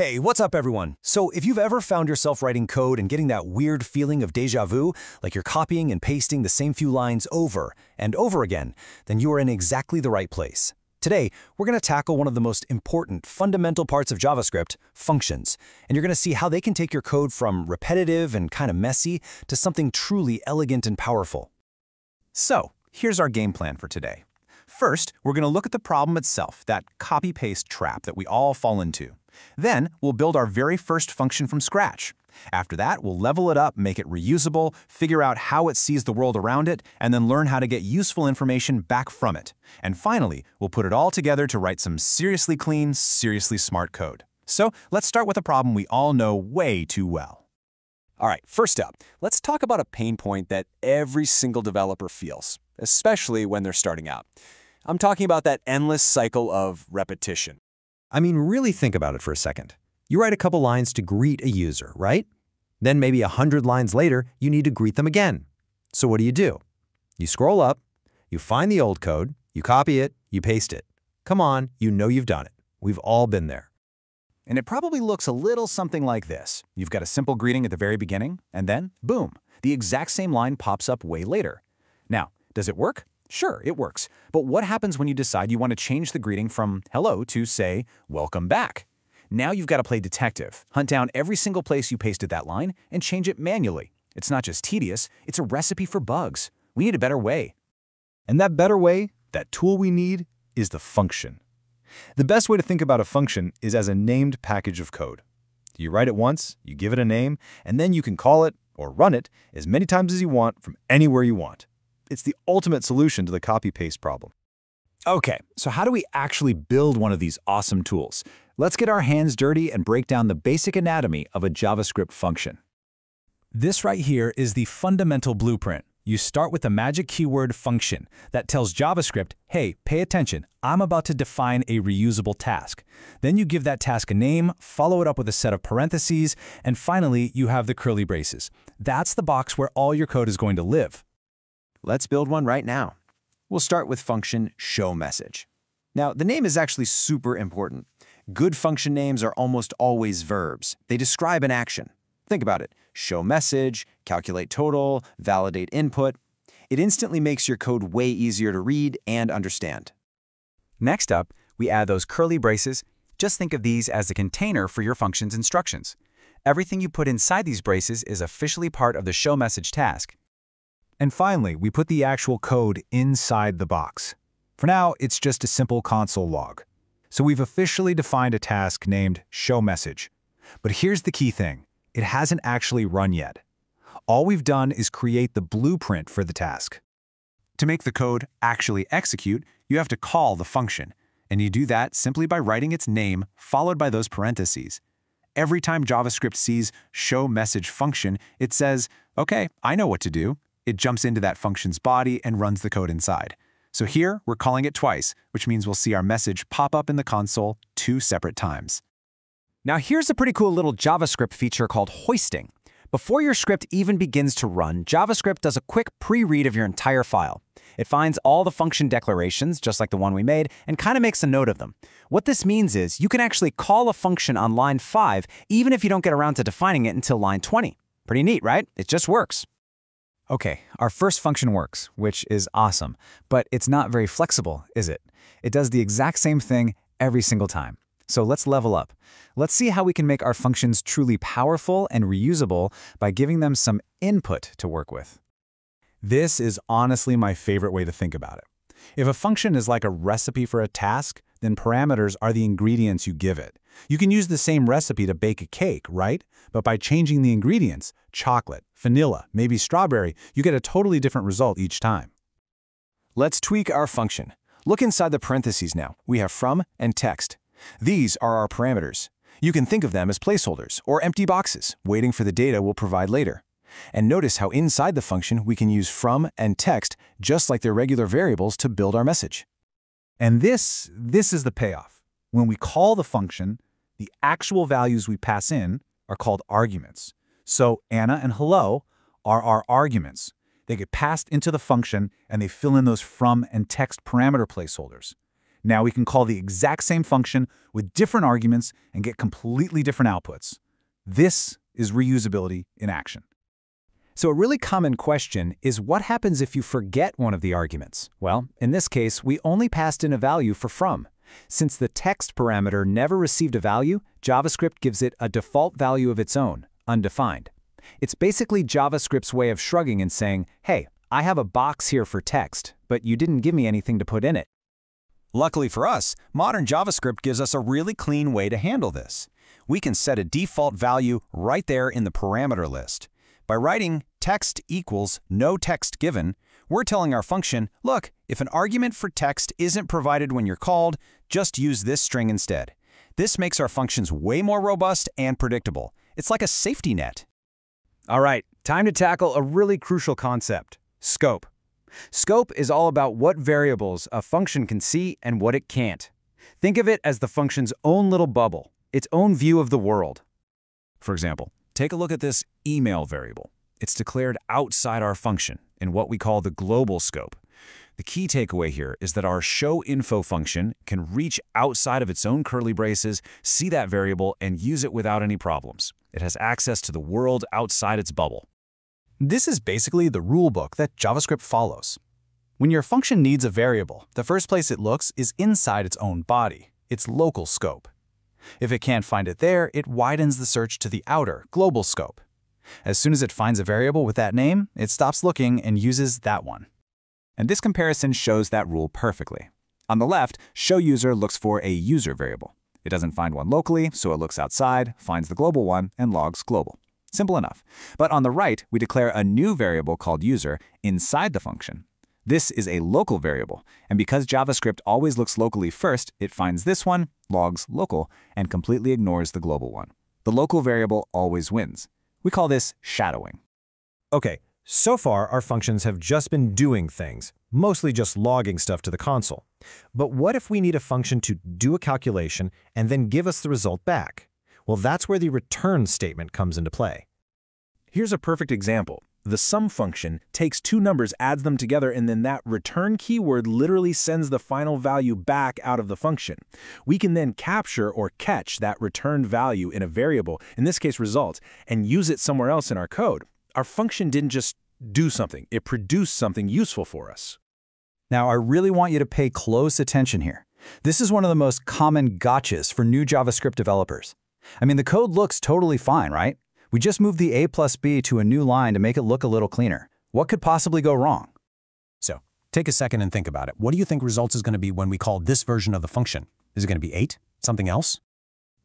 Hey, what's up everyone? So if you've ever found yourself writing code and getting that weird feeling of déjà vu, like you're copying and pasting the same few lines over and over again, then you are in exactly the right place. Today, we're going to tackle one of the most important, fundamental parts of JavaScript, functions, and you're going to see how they can take your code from repetitive and kind of messy to something truly elegant and powerful. So, here's our game plan for today. First, we're going to look at the problem itself, that copy-paste trap that we all fall into. Then, we'll build our very first function from scratch. After that, we'll level it up, make it reusable, figure out how it sees the world around it, and then learn how to get useful information back from it. And finally, we'll put it all together to write some seriously clean, seriously smart code. So, let's start with a problem we all know way too well. All right, first up, let's talk about a pain point that every single developer feels, especially when they're starting out. I'm talking about that endless cycle of repetition. I mean, really think about it for a second. You write a couple lines to greet a user, right? Then maybe 100 lines later, you need to greet them again. So what do? You scroll up, you find the old code, you copy it, you paste it. Come on, you know you've done it. We've all been there. And it probably looks a little something like this. You've got a simple greeting at the very beginning, and then, boom, the exact same line pops up way later. Now, does it work? Sure, it works. But what happens when you decide you want to change the greeting from hello to, say, welcome back? Now you've got to play detective, hunt down every single place you pasted that line, and change it manually. It's not just tedious, it's a recipe for bugs. We need a better way. And that better way, that tool we need, is the function. The best way to think about a function is as a named package of code. You write it once, you give it a name, and then you can call it or run it as many times as you want from anywhere you want. It's the ultimate solution to the copy-paste problem. Okay, so how do we actually build one of these awesome tools? Let's get our hands dirty and break down the basic anatomy of a JavaScript function. This right here is the fundamental blueprint. You start with the magic keyword function that tells JavaScript, hey, pay attention, I'm about to define a reusable task. Then you give that task a name, follow it up with a set of parentheses, and finally you have the curly braces. That's the box where all your code is going to live. Let's build one right now. We'll start with function showMessage. Now, the name is actually super important. Good function names are almost always verbs. They describe an action. Think about it. Show message, calculate total, validate input. It instantly makes your code way easier to read and understand. Next up, we add those curly braces. Just think of these as the container for your function's instructions. Everything you put inside these braces is officially part of the showMessage task. And finally, we put the actual code inside the box. For now, it's just a simple console log. So we've officially defined a task named showMessage. But here's the key thing. It hasn't actually run yet. All we've done is create the blueprint for the task. To make the code actually execute, you have to call the function. And you do that simply by writing its name followed by those parentheses. Every time JavaScript sees showMessage function, it says, okay, I know what to do. It jumps into that function's body and runs the code inside. So here, we're calling it twice, which means we'll see our message pop up in the console 2 separate times. Now here's a pretty cool little JavaScript feature called hoisting. Before your script even begins to run, JavaScript does a quick pre-read of your entire file. It finds all the function declarations, just like the one we made, and kind of makes a note of them. What this means is you can actually call a function on line 5 even if you don't get around to defining it until line 20. Pretty neat, right? It just works. Okay, our first function works, which is awesome, but it's not very flexible, is it? It does the exact same thing every single time. So let's level up. Let's see how we can make our functions truly powerful and reusable by giving them some input to work with. This is honestly my favorite way to think about it. If a function is like a recipe for a task, then parameters are the ingredients you give it. You can use the same recipe to bake a cake, right? But by changing the ingredients, chocolate, vanilla, maybe strawberry, you get a totally different result each time. Let's tweak our function. Look inside the parentheses now. We have from and text. These are our parameters. You can think of them as placeholders or empty boxes, waiting for the data we'll provide later. And notice how inside the function we can use from and text just like their regular variables to build our message. And this is the payoff. When we call the function, the actual values we pass in are called arguments. So Anna and hello are our arguments. They get passed into the function and they fill in those from and text parameter placeholders. Now we can call the exact same function with different arguments and get completely different outputs. This is reusability in action. So a really common question is what happens if you forget one of the arguments? Well, in this case, we only passed in a value for from. Since the text parameter never received a value, JavaScript gives it a default value of its own, undefined. It's basically JavaScript's way of shrugging and saying, hey, I have a box here for text, but you didn't give me anything to put in it. Luckily for us, modern JavaScript gives us a really clean way to handle this. We can set a default value right there in the parameter list. By writing text equals no text given, we're telling our function, look, if an argument for text isn't provided when you're called, just use this string instead. This makes our functions way more robust and predictable. It's like a safety net. All right, time to tackle a really crucial concept, scope. Scope is all about what variables a function can see and what it can't. Think of it as the function's own little bubble, its own view of the world. For example, take a look at this email variable. It's declared outside our function in what we call the global scope. The key takeaway here is that our showInfo function can reach outside of its own curly braces, see that variable, and use it without any problems. It has access to the world outside its bubble. This is basically the rule book that JavaScript follows. When your function needs a variable, the first place it looks is inside its own body, its local scope. If it can't find it there, it widens the search to the outer, global scope. As soon as it finds a variable with that name, it stops looking and uses that one. And this comparison shows that rule perfectly. On the left, showUser looks for a user variable. It doesn't find one locally, so it looks outside, finds the global one, and logs global. Simple enough. But on the right, we declare a new variable called user inside the function. This is a local variable, and because JavaScript always looks locally first, it finds this one, logs local, and completely ignores the global one. The local variable always wins. We call this shadowing. Okay, so far our functions have just been doing things, mostly just logging stuff to the console. But what if we need a function to do a calculation and then give us the result back? Well, that's where the return statement comes into play. Here's a perfect example. The sum function takes two numbers, adds them together, and then that return keyword literally sends the final value back out of the function. We can then capture or catch that returned value in a variable, in this case result, and use it somewhere else in our code. Our function didn't just do something, it produced something useful for us. Now, I really want you to pay close attention here. This is one of the most common gotchas for new JavaScript developers. I mean, the code looks totally fine, right? We just moved the a plus b to a new line to make it look a little cleaner. What could possibly go wrong? So, take a second and think about it. What do you think results is going to be when we call this version of the function? Is it going to be 8? Something else?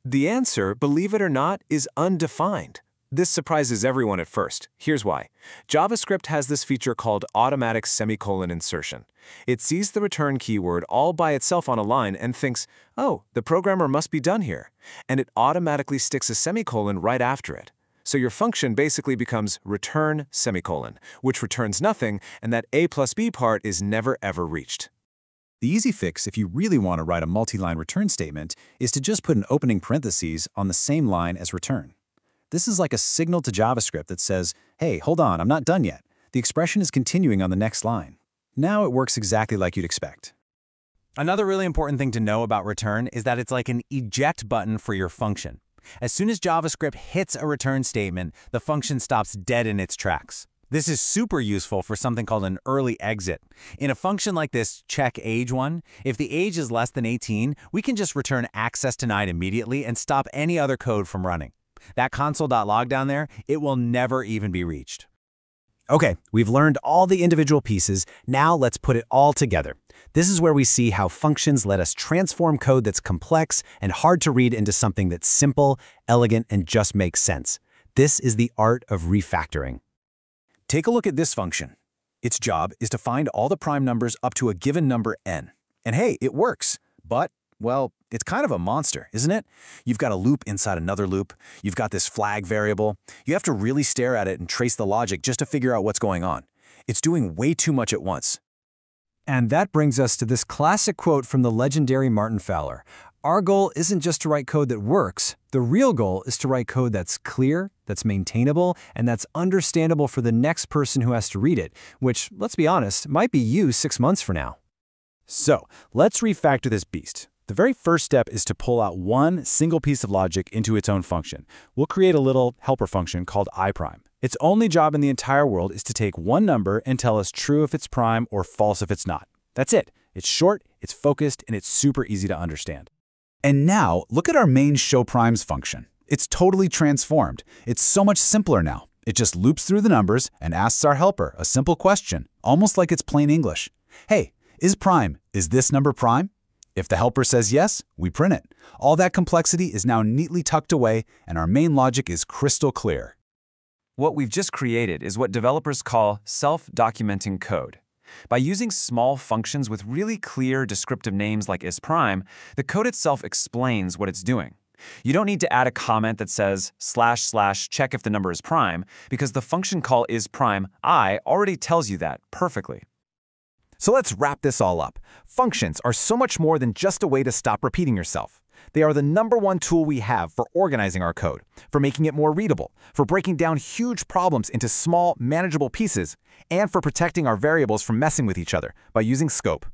The answer, believe it or not, is undefined. This surprises everyone at first. Here's why. JavaScript has this feature called automatic semicolon insertion. It sees the return keyword all by itself on a line and thinks, oh, the programmer must be done here. And it automatically sticks a semicolon right after it. So your function basically becomes return semicolon, which returns nothing, and that a plus b part is never ever reached. The easy fix, if you really want to write a multi-line return statement, is to just put an opening parentheses on the same line as return. This is like a signal to JavaScript that says, hey, hold on, I'm not done yet. The expression is continuing on the next line. Now it works exactly like you'd expect. Another really important thing to know about return is that it's like an eject button for your function. As soon as JavaScript hits a return statement, the function stops dead in its tracks. This is super useful for something called an early exit. In a function like this check age one, if the age is less than 18, we can just return access denied immediately and stop any other code from running. That console.log down there, it will never even be reached. Okay, we've learned all the individual pieces. Now let's put it all together. This is where we see how functions let us transform code that's complex and hard to read into something that's simple, elegant, and just makes sense. This is the art of refactoring. Take a look at this function. Its job is to find all the prime numbers up to a given number n. And hey, it works. But, well, it's kind of a monster, isn't it? You've got a loop inside another loop. You've got this flag variable. You have to really stare at it and trace the logic just to figure out what's going on. It's doing way too much at once. And that brings us to this classic quote from the legendary Martin Fowler. Our goal isn't just to write code that works. The real goal is to write code that's clear, that's maintainable, and that's understandable for the next person who has to read it, which, let's be honest, might be you 6 months from now. So let's refactor this beast. The very first step is to pull out one single piece of logic into its own function. We'll create a little helper function called I prime. Its only job in the entire world is to take one number and tell us true if it's prime or false if it's not. That's it. It's short, it's focused, and it's super easy to understand. And now, look at our main showPrimes function. It's totally transformed. It's so much simpler now. It just loops through the numbers and asks our helper a simple question, almost like it's plain English. Hey, is this number prime? If the helper says yes, we print it. All that complexity is now neatly tucked away, and our main logic is crystal clear. What we've just created is what developers call self-documenting code. By using small functions with really clear descriptive names like isPrime, the code itself explains what it's doing. You don't need to add a comment that says // check if the number is prime, because the function call isPrime I already tells you that perfectly. So let's wrap this all up. Functions are so much more than just a way to stop repeating yourself. They are the #1 tool we have for organizing our code, for making it more readable, for breaking down huge problems into small, manageable pieces, and for protecting our variables from messing with each other by using scope.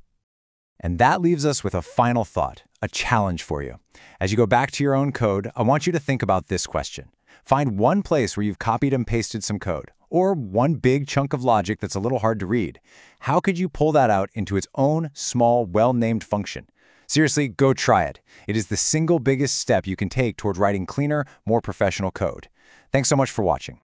And that leaves us with a final thought, a challenge for you. As you go back to your own code, I want you to think about this question. Find one place where you've copied and pasted some code, or one big chunk of logic that's a little hard to read. How could you pull that out into its own small, well-named function? Seriously, go try it. It is the single biggest step you can take toward writing cleaner, more professional code. Thanks so much for watching.